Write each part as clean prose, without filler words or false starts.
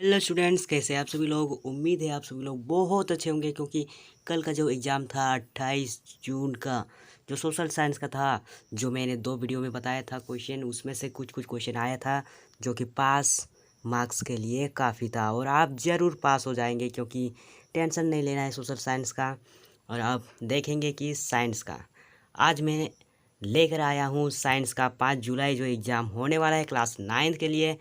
Hello students, कैसे आप सभी लोग। उम्मीद है आप सभी लोग बहुत अच्छे होंगे, क्योंकि कल का जो एग्ज़ाम था 28 जून का, जो सोशल साइंस का था, जो मैंने 2 वीडियो में बताया था क्वेश्चन, उसमें से कुछ क्वेश्चन आया था जो कि पास मार्क्स के लिए काफ़ी था। और आप ज़रूर पास हो जाएंगे, क्योंकि टेंशन नहीं लेना है सोशल साइंस का। और आप देखेंगे कि साइंस का आज मैं लेकर आया हूँ साइंस का 5 जुलाई जो एग्ज़ाम होने वाला है क्लास 9 के लिए,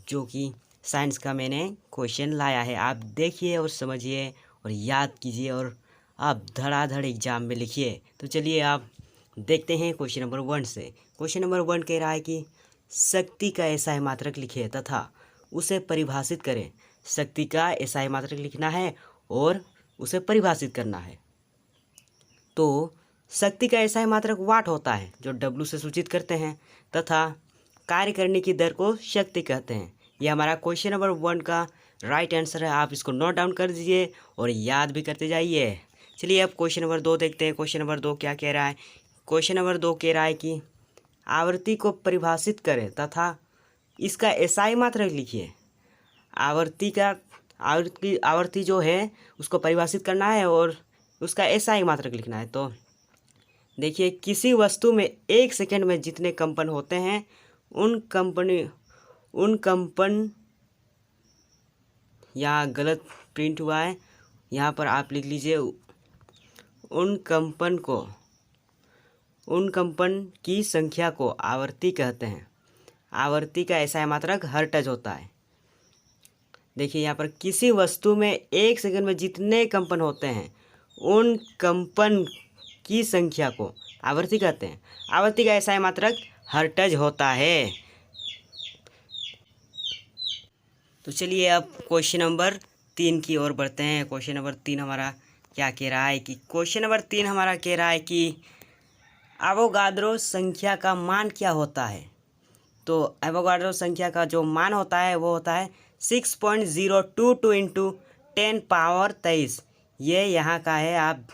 जो कि साइंस का मैंने क्वेश्चन लाया है। आप देखिए और समझिए और याद कीजिए, और आप धड़ाधड़ एग्जाम में लिखिए। तो चलिए आप देखते हैं क्वेश्चन नंबर 1 से। क्वेश्चन नंबर 1 कह रहा है कि शक्ति का एसआई मात्रक लिखिए तथा उसे परिभाषित करें। शक्ति का एसआई मात्रक लिखना है और उसे परिभाषित करना है। तो शक्ति का एसआई मात्रक वाट होता है, जो डब्लू से सूचित करते हैं, तथा कार्य करने की दर को शक्ति कहते हैं। यह हमारा क्वेश्चन नंबर 1 का राइट आंसर है। आप इसको नोट डाउन कर दीजिए और याद भी करते जाइए। चलिए अब क्वेश्चन नंबर 2 देखते हैं। क्वेश्चन नंबर 2 क्या कह रहा है। क्वेश्चन नंबर 2 कह रहा है कि आवृत्ति को परिभाषित करें तथा इसका एसआई मात्रक लिखिए। आवृत्ति जो है उसको परिभाषित करना है और उसका एसआई मात्रक लिखना है। तो देखिए, किसी वस्तु में 1 सेकंड में जितने कंपन होते हैं उन कंपन, यहाँ गलत प्रिंट हुआ है, यहाँ पर आप लिख लीजिए उन कंपन की संख्या को आवृत्ति कहते हैं। आवृत्ति का एसआई मात्रक हर्ट्ज होता है। देखिए यहाँ पर किसी वस्तु में 1 सेकंड में जितने कंपन होते हैं उन कंपन की संख्या को आवृत्ति कहते हैं। आवृत्ति का एसआई मात्रक हर्ट्ज होता है। तो चलिए अब क्वेश्चन नंबर 3 की ओर बढ़ते हैं। क्वेश्चन नंबर 3 हमारा क्या कह रहा है कि क्वेश्चन नंबर 3 हमारा कह रहा है कि एवोगाड्रो संख्या का मान क्या होता है। तो एवोगाड्रो संख्या का जो मान होता है वो होता है 6.022 इंटू 10 पावर 23। ये यहाँ का है, आप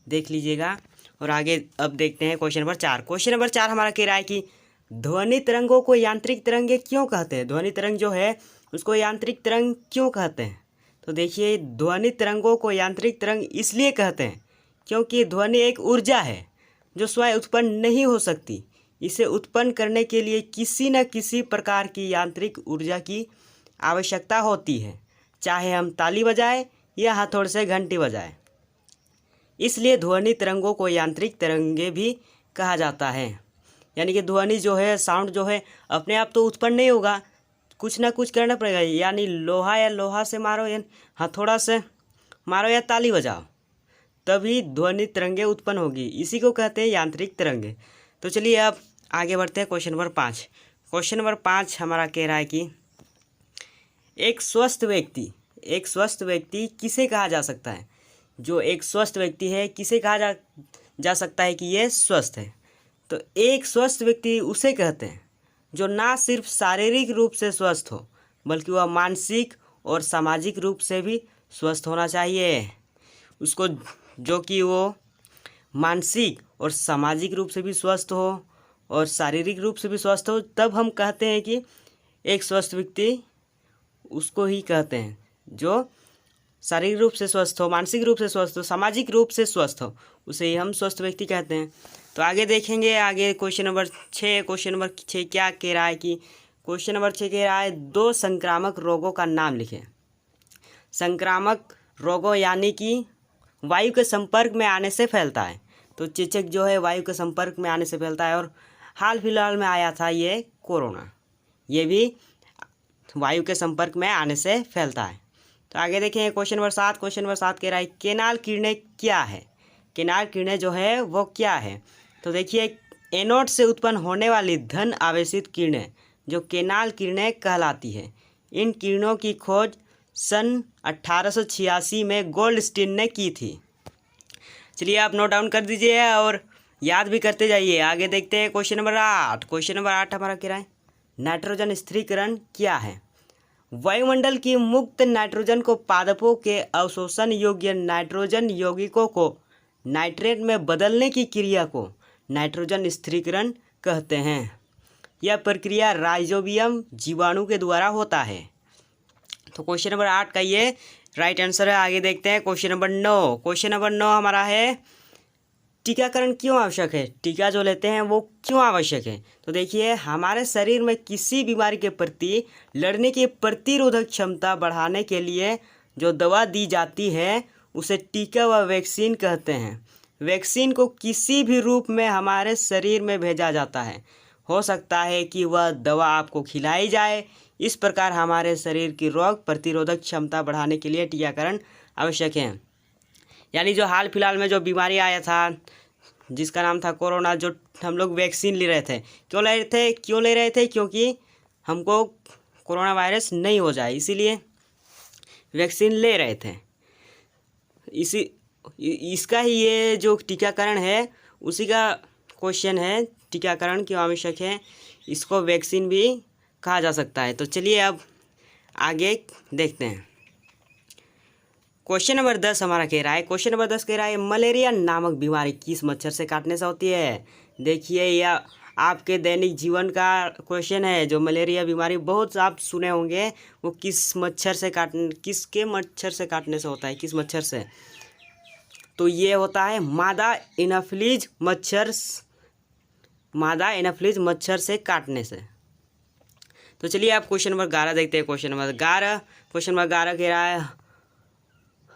देख लीजिएगा। और आगे अब देखते हैं क्वेश्चन नंबर 4। क्वेश्चन नंबर 4 हमारा कह रहा है कि ध्वनि तरंगों को यांत्रिक तरंगे क्यों कहते हैं। ध्वनि तरंग जो है उसको यांत्रिक तरंग क्यों कहते हैं। तो देखिए, ध्वनि तरंगों को यांत्रिक तरंग इसलिए कहते हैं क्योंकि ध्वनि एक ऊर्जा है जो स्वयं उत्पन्न नहीं हो सकती। इसे उत्पन्न करने के लिए किसी न किसी प्रकार की यांत्रिक ऊर्जा की आवश्यकता होती है, चाहे हम ताली बजाएं या हथौड़े से घंटी बजाएं। इसलिए ध्वनि तरंगों को यांत्रिक तरंगे भी कहा जाता है। यानी कि ध्वनि जो है, साउंड जो है, अपने आप तो उत्पन्न नहीं होगा, कुछ ना कुछ करना पड़ेगा। यानी लोहा से मारो या हथौड़ा से मारो या ताली बजाओ, तभी ध्वनि तरंगे उत्पन्न होगी। इसी को कहते हैं यांत्रिक तरंगे। तो चलिए अब आगे बढ़ते हैं क्वेश्चन नंबर 5। क्वेश्चन नंबर 5 हमारा कह रहा है कि एक स्वस्थ व्यक्ति किसे कहा जा सकता है। जो एक स्वस्थ व्यक्ति है, किसे कहा जा सकता है कि ये स्वस्थ है। तो एक स्वस्थ व्यक्ति उसे कहते हैं जो ना सिर्फ शारीरिक रूप से स्वस्थ हो, बल्कि वह मानसिक और सामाजिक रूप से भी स्वस्थ होना चाहिए उसको। जो कि वो मानसिक और सामाजिक रूप से भी स्वस्थ हो और शारीरिक रूप से भी स्वस्थ हो, तब हम कहते हैं कि एक स्वस्थ व्यक्ति उसको ही कहते हैं। जो शारीरिक रूप से स्वस्थ हो, मानसिक रूप से स्वस्थ हो, सामाजिक रूप से स्वस्थ हो, उसे ही हम स्वस्थ व्यक्ति कहते हैं। तो आगे देखेंगे, आगे क्वेश्चन नंबर 6। क्वेश्चन नंबर 6 क्या कह रहा है कि क्वेश्चन नंबर 6 कह रहा है 2 संक्रामक रोगों का नाम लिखें। संक्रामक रोगों यानी कि वायु के संपर्क में आने से फैलता है। तो चेचक जो है वायु के संपर्क में आने से फैलता है, और हाल फिलहाल में आया था ये कोरोना, ये भी वायु के संपर्क में आने से फैलता है। तो आगे देखें क्वेश्चन नंबर 7। क्वेश्चन नंबर 7 कह रहा है केनाल किरणें क्या है। केनाल किरणें जो है वो क्या है। तो देखिए, एनोड से उत्पन्न होने वाली धन आवेशित किरणें जो केनाल किरणें कहलाती है। इन किरणों की खोज सन 1886 में गोल्डस्टीन ने की थी। चलिए आप नोट डाउन कर दीजिए और याद भी करते जाइए। आगे देखते हैं क्वेश्चन नंबर 8। क्वेश्चन नंबर 8 हमारा कह रहा है नाइट्रोजन स्थिरीकरण क्या है। वायुमंडल की मुक्त नाइट्रोजन को पादपों के अवशोषण योग्य नाइट्रोजन यौगिकों को नाइट्रेट में बदलने की क्रिया को नाइट्रोजन स्थिरीकरण कहते हैं। यह प्रक्रिया राइजोबियम जीवाणु के द्वारा होता है। तो क्वेश्चन नंबर 8 का ये राइट आंसर है। आगे देखते हैं क्वेश्चन नंबर 9। क्वेश्चन नंबर 9 हमारा है टीकाकरण क्यों आवश्यक है। टीका जो लेते हैं वो क्यों आवश्यक है। तो देखिए, हमारे शरीर में किसी बीमारी के प्रति लड़ने की प्रतिरोधक क्षमता बढ़ाने के लिए जो दवा दी जाती है उसे टीका व वैक्सीन कहते हैं। वैक्सीन को किसी भी रूप में हमारे शरीर में भेजा जाता है। हो सकता है कि वह दवा आपको खिलाई जाए। इस प्रकार हमारे शरीर की रोग प्रतिरोधक क्षमता बढ़ाने के लिए टीकाकरण आवश्यक है। यानी जो हाल फिलहाल में जो बीमारी आया था जिसका नाम था कोरोना, जो हम लोग वैक्सीन ले रहे थे, क्यों ले रहे थे क्योंकि हमको कोरोना वायरस नहीं हो जाए, इसीलिए वैक्सीन ले रहे थे। इसका ही ये जो टीकाकरण है उसी का क्वेश्चन है, टीकाकरण क्यों आवश्यक है। इसको वैक्सीन भी कहा जा सकता है। तो चलिए अब आगे देखते हैं। क्वेश्चन नंबर 10 हमारा कह रहा है, क्वेश्चन नंबर 10 कह रहा है मलेरिया नामक बीमारी किस मच्छर से काटने से होती है। देखिए, यह आपके दैनिक जीवन का क्वेश्चन है। जो मलेरिया बीमारी बहुत आप सुने होंगे, वो किसके मच्छर से काटने से होता है, किस मच्छर से। तो ये होता है मादा एनाफिलीज मच्छर से काटने से। तो चलिए आप क्वेश्चन नंबर 11 देखते हैं। क्वेश्चन नंबर 11 कह रहा है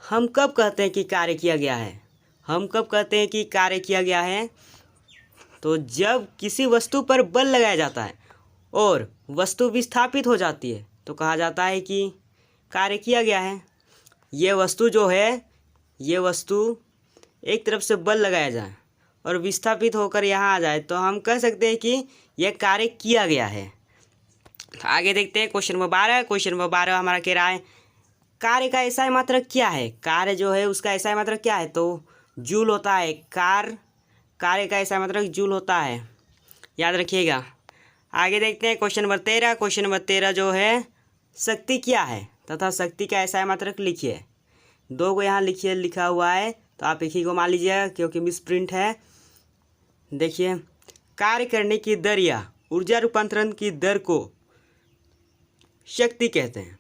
हम कब कहते हैं कि कार्य किया गया है। हम कब कहते हैं कि कार्य किया गया है। तो जब किसी वस्तु पर बल लगाया जाता है और वस्तु विस्थापित हो जाती है तो कहा जाता है कि कार्य किया गया है। ये वस्तु जो है, ये वस्तु एक तरफ से बल लगाया जाए और विस्थापित होकर यहाँ आ जाए तो हम कह सकते हैं कि यह कार्य किया गया है। तो आगे देखते हैं क्वेश्चन नंबर 12। क्वेश्चन नंबर 12 हमारा कह रहा है कार्य का एसआई मात्रक क्या है। कार्य जो है उसका एसआई मात्रक क्या है। तो जूल होता है। कार्य का एसआई मात्रक जूल होता है, याद रखिएगा। आगे देखते हैं क्वेश्चन नंबर 13। क्वेश्चन नंबर 13 जो है शक्ति क्या है तथा शक्ति का एसआई मात्रक लिखिए। 2 को यहाँ लिखा हुआ है तो आप एक ही को मान लीजिएगा क्योंकि मिस प्रिंट है। देखिए, कार्य करने की दर या ऊर्जा रूपांतरण की दर को शक्ति कहते हैं।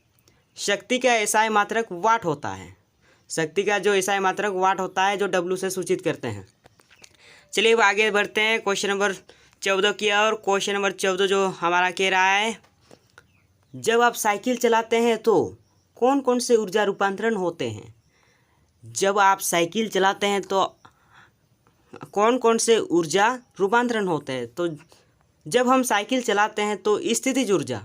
शक्ति का एसआई मात्रक वाट होता है। शक्ति का जो एसआई मात्रक वाट होता है, जो डब्ल्यू से सूचित करते हैं। चलिए अब आगे बढ़ते हैं क्वेश्चन नंबर 14 की और। क्वेश्चन नंबर 14 जो हमारा कह रहा है जब आप साइकिल चलाते हैं तो कौन कौन से ऊर्जा रूपांतरण होते हैं। जब आप साइकिल चलाते हैं तो कौन कौन से ऊर्जा रूपांतरण होते हैं। तो जब हम साइकिल चलाते हैं तो स्थितिज ऊर्जा,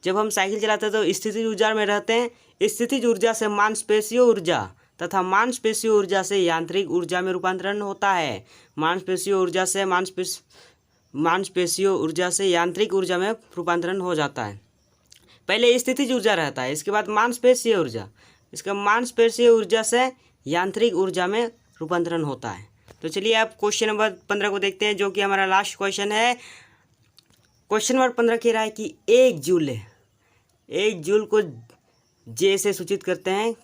जब हम साइकिल चलाते हैं तो स्थितिज ऊर्जा में रहते हैं। स्थितिज ऊर्जा से मांसपेशीय ऊर्जा तथा मांसपेशीय ऊर्जा से यांत्रिक ऊर्जा में रूपांतरण होता है। मांसपेशीय ऊर्जा से यांत्रिक ऊर्जा में रूपांतरण हो जाता है। पहले स्थितिज ऊर्जा रहता है, इसके बाद मांसपेशीय ऊर्जा, इसका मांसपेशीय ऊर्जा से यांत्रिक ऊर्जा में रूपांतरण होता है। तो चलिए आप क्वेश्चन नंबर 15 को देखते हैं जो कि हमारा लास्ट क्वेश्चन है। क्वेश्चन नंबर 15 कह रहा है कि एक जूल को जे से सूचित करते हैं।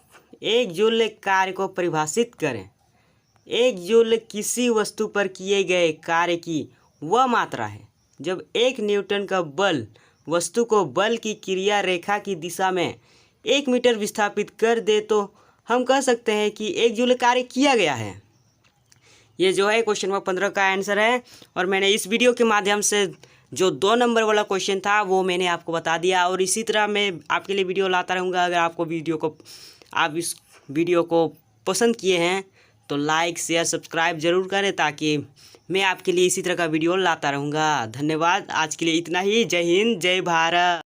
एक जूल कार्य को परिभाषित करें। एक जूल किसी वस्तु पर किए गए कार्य की वह मात्रा है जब 1 न्यूटन का बल वस्तु को बल की क्रिया रेखा की दिशा में 1 मीटर विस्थापित कर दे तो हम कह सकते हैं कि 1 जूल कार्य किया गया है। ये जो है क्वेश्चन नंबर 15 का आंसर है। और मैंने इस वीडियो के माध्यम से जो 2 नंबर वाला क्वेश्चन था वो मैंने आपको बता दिया और इसी तरह मैं आपके लिए वीडियो लाता रहूँगा। अगर आप इस वीडियो को पसंद किए हैं तो लाइक शेयर सब्सक्राइब ज़रूर करें ताकि मैं आपके लिए इसी तरह का वीडियो लाता रहूँगा। धन्यवाद। आज के लिए इतना ही। जय हिंद, जय भारत।